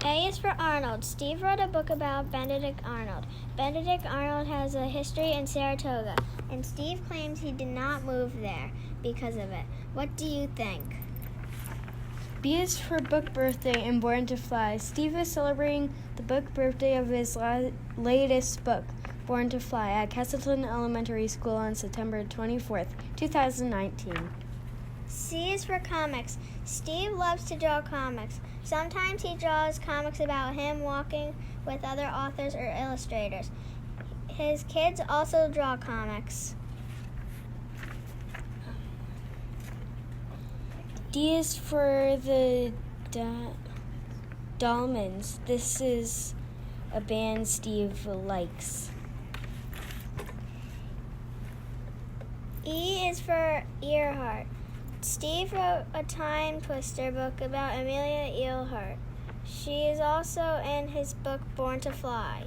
A is for Arnold. Steve wrote a book about Benedict Arnold. Benedict Arnold has a history in Saratoga, and Steve claims he did not move there because of it. What do you think? B is for book birthday and Born to Fly. Steve is celebrating the book birthday of his latest book, Born to Fly, at Castleton Elementary School on September 24th, 2019. C is for comics. Steve loves to draw comics. Sometimes he draws comics about him walking with other authors or illustrators. His kids also draw comics. D is for the Dolmens. This is a band Steve likes. E is for Earhart. Steve wrote a time twister book about Amelia Earhart. She is also in his book Born to Fly.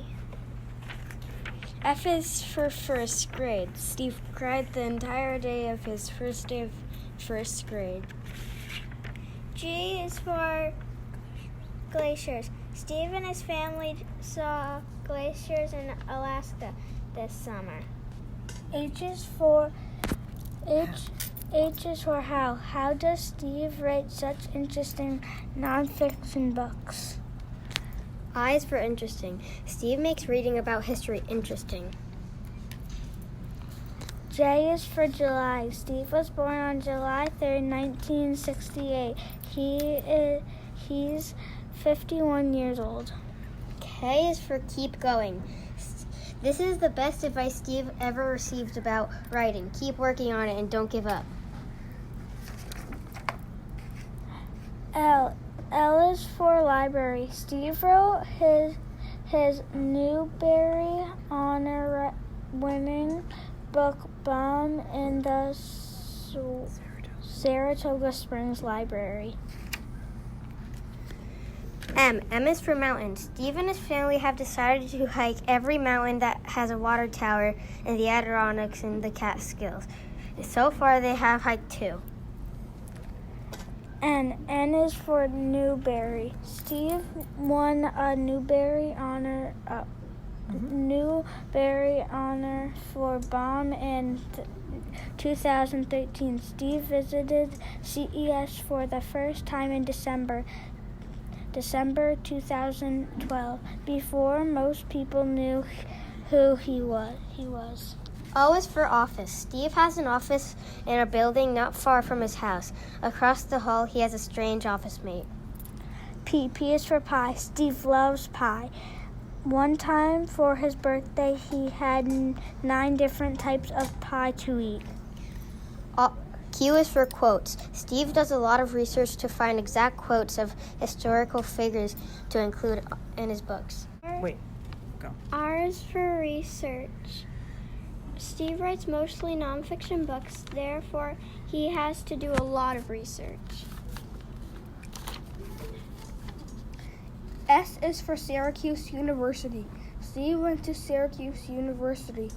F is for first grade. Steve cried the entire day of his first day of first grade. G is for glaciers. Steve and his family saw glaciers in Alaska this summer. H is for Hal. How does Steve write such interesting nonfiction books? I is for interesting. Steve makes reading about history interesting. J is for July. Steve was born on July 3rd, 1968. He's 51 years old. K is for keep going. This is the best advice Steve ever received about writing. Keep working on it and don't give up. L is for library. Steve wrote his Newbery honor-winning book Bomb in the Saratoga Springs Library. M is for mountain. Steve and his family have decided to hike every mountain that has a water tower in the Adirondacks and the Catskills. So far, they have hiked 2. N is for Newbery. Steve won a Newbery honor for Bomb in 2013. Steve visited CES for the first time in December 2012, before most people knew who he was. O is for office. Steve has an office in a building not far from his house. Across the hall, he has a strange office mate. P is for pie. Steve loves pie. One time for his birthday, he had 9 different types of pie to eat. Q is for quotes. Steve does a lot of research to find exact quotes of historical figures to include in his books. R is for research. Steve writes mostly nonfiction books, therefore he has to do a lot of research. S is for Syracuse University. Steve went to Syracuse University.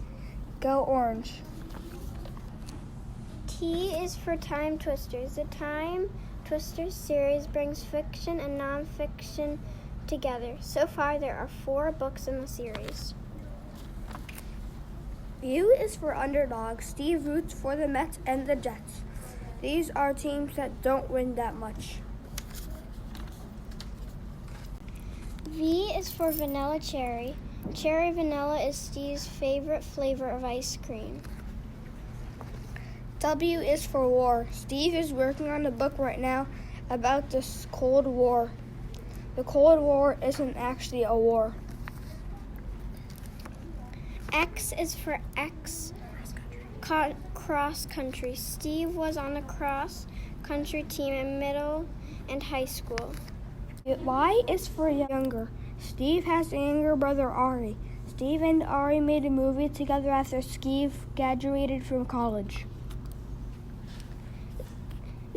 Go Orange. T is for Time Twisters. The Time Twisters series brings fiction and nonfiction together. So far, there are 4 books in the series. U is for underdog. Steve roots for the Mets and the Jets. These are teams that don't win that much. V is for vanilla cherry. Cherry vanilla is Steve's favorite flavor of ice cream. W is for war. Steve is working on a book right now about the Cold War. The Cold War isn't actually a war. X is for cross country. Steve was on a cross country team in middle and high school. Y is for younger. Steve has a younger brother, Ari. Steve and Ari made a movie together after Steve graduated from college.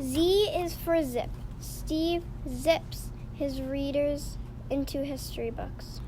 Z is for zip. Steve zips his readers into history books.